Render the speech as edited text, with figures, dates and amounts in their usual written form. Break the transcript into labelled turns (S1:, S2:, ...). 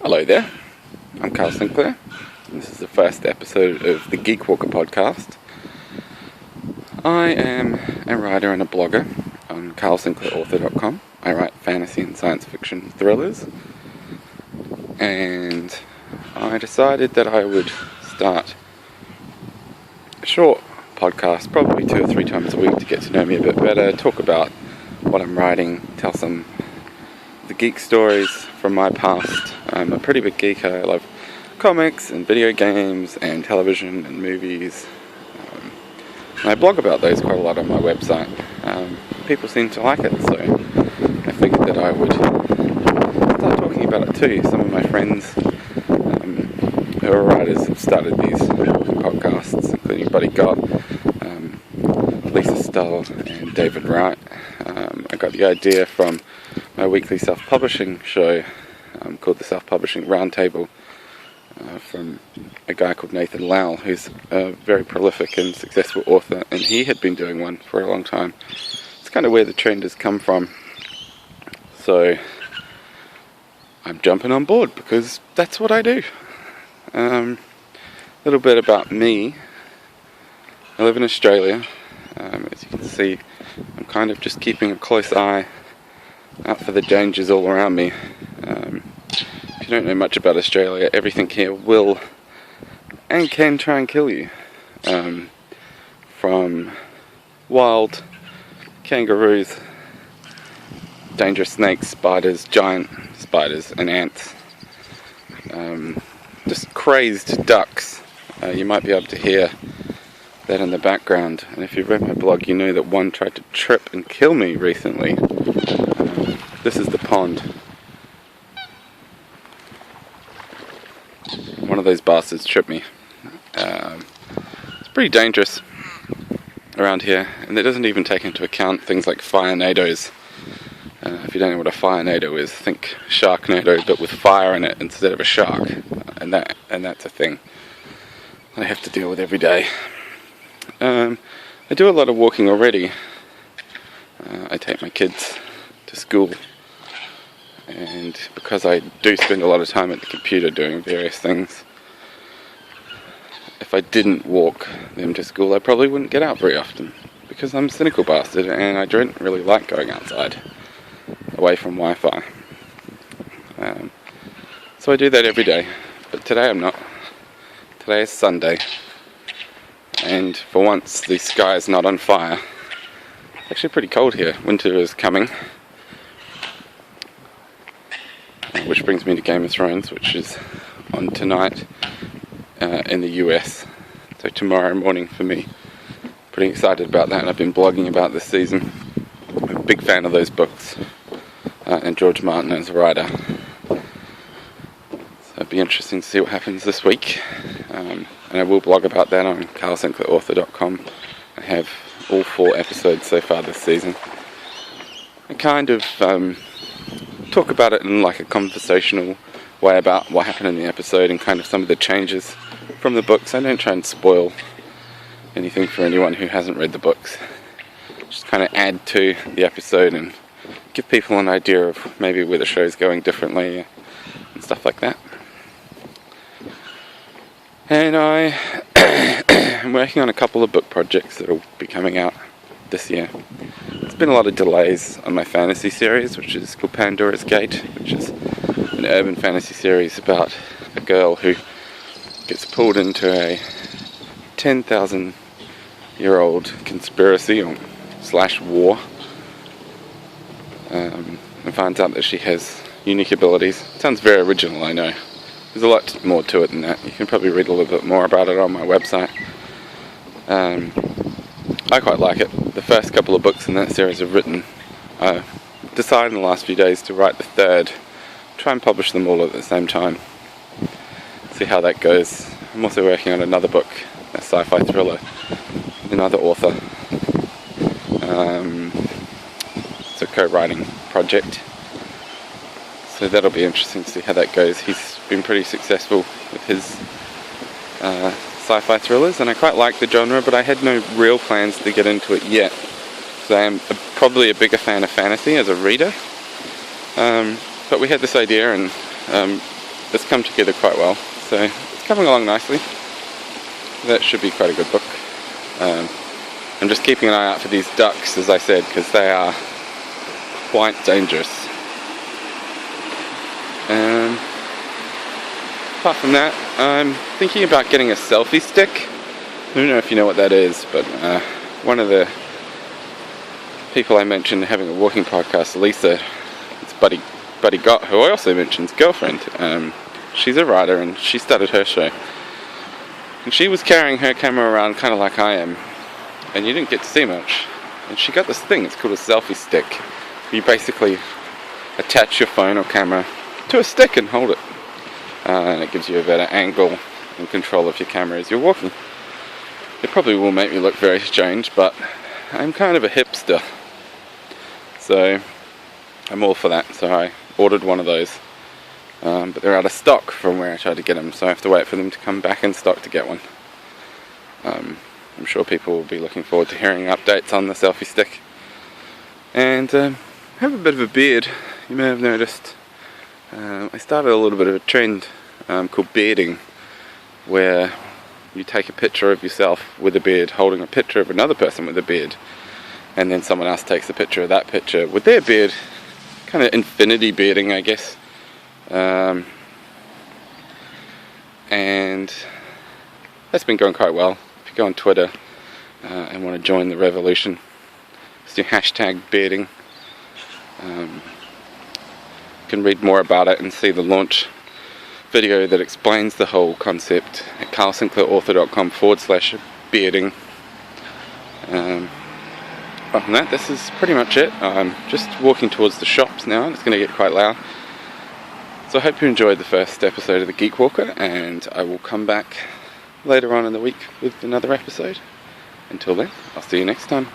S1: Hello there, I'm Carl Sinclair. This is the first episode of the Geekwalker podcast. I am a writer and a blogger on carlsinclairauthor.com. I write fantasy and science fiction thrillers, and I decided that I would start a short podcast, probably 2 or 3 times a week, to get to know me a bit better, talk about what I'm writing, tell some of the geek stories from my past. I'm a pretty big geek. I love comics and video games and television and movies. And I blog about those quite a lot on my website. People seem to like it, so I figured that I would start talking about it too. Some of my friends who are writers have started these podcasts, including Buddy Gott, Lisa Stull and David Wright. I got the idea from my weekly self-publishing show called the Self-Publishing Roundtable from a guy called Nathan Lowell, who's a very prolific and successful author, and he had been doing one for a long time. It's kind of where the trend has come from, so I'm jumping on board because that's what I do. A little bit about me. I live in Australia. As you can see, I'm kind of just keeping a close eye out for the dangers all around me. If you don't know much about Australia, everything here will and can try and kill you. From wild kangaroos, dangerous snakes, spiders, giant spiders and ants. Just crazed ducks. You might be able to hear that in the background, and if you've read my blog, you know that one tried to trip and kill me recently. This is the pond. One of those bastards tripped me. It's pretty dangerous around here, and it doesn't even take into account things like Firenadoes. If you don't know what a Firenado is, think Sharknado but with fire in it instead of a shark, and that's a thing I have to deal with every day. I do a lot of walking already. I take my kids to school, and because I do spend a lot of time at the computer doing various things, if I didn't walk them to school, I probably wouldn't get out very often, because I'm a cynical bastard and I don't really like going outside away from Wi-Fi. So I do that every day, but today I'm not. Today is Sunday, and for once the sky is not on fire. It's actually pretty cold here. Winter is coming. Which brings me to Game of Thrones, which is on tonight in the US. So tomorrow morning for me. Pretty excited about that. I've been blogging about this season. I'm a big fan of those books. And George Martin as a writer. So it'll be interesting to see what happens this week. And I will blog about that on carlsinclairauthor.com. I have all 4 episodes so far this season. I kind of talk about it in like a conversational way about what happened in the episode and kind of some of the changes from the books. I don't try and spoil anything for anyone who hasn't read the books. Just kind of add to the episode and give people an idea of maybe where the show's going differently and stuff like that. And I am working on a couple of book projects that will be coming out this year. There's been a lot of delays on my fantasy series, which is called Pandora's Gate, which is an urban fantasy series about a girl who gets pulled into a 10,000-year-old conspiracy or / war, and finds out that she has unique abilities. It sounds very original, I know. There's a lot more to it than that. You can probably read a little bit more about it on my website. I quite like it. The first couple of books in that series are written. I decided in the last few days to write the third, try and publish them all at the same time. See how that goes. I'm also working on another book, a sci-fi thriller, with another author. It's a co-writing project. So that'll be interesting to see how that goes. He's been pretty successful with his sci-fi thrillers, and I quite like the genre, but I had no real plans to get into it yet. So I am probably a bigger fan of fantasy as a reader. But we had this idea, and it's come together quite well, so it's coming along nicely. That should be quite a good book. I'm just keeping an eye out for these ducks, as I said, because they are quite dangerous. Apart from that, I'm thinking about getting a selfie stick. I don't know if you know what that is, but one of the people I mentioned having a walking podcast, Lisa, it's Buddy Gott, who I also mentioned's girlfriend. She's a writer and she started her show. And she was carrying her camera around kind of like I am, and you didn't get to see much. And she got this thing, it's called a selfie stick. You basically attach your phone or camera to a stick and hold it. And it gives you a better angle and control of your camera as you're walking. It probably will make me look very strange, but I'm kind of a hipster. So I'm all for that. So I ordered one of those. But they're out of stock from where I tried to get them, so I have to wait for them to come back in stock to get one. I'm sure people will be looking forward to hearing updates on the selfie stick. And I have a bit of a beard. You may have noticed. I started a little bit of a trend called bearding, where you take a picture of yourself with a beard holding a picture of another person with a beard, and then someone else takes a picture of that picture with their beard. Kind of infinity bearding, I guess. And that's been going quite well. If you go on Twitter and want to join the revolution, just do hashtag bearding. You can read more about it and see the launch video that explains the whole concept at carlsinclairauthor.com/bearding. Apart from that, this is pretty much it. I'm just walking towards the shops now, and it's going to get quite loud. So I hope you enjoyed the first episode of the Geekwalker, and I will come back later on in the week with another episode. Until then, I'll see you next time.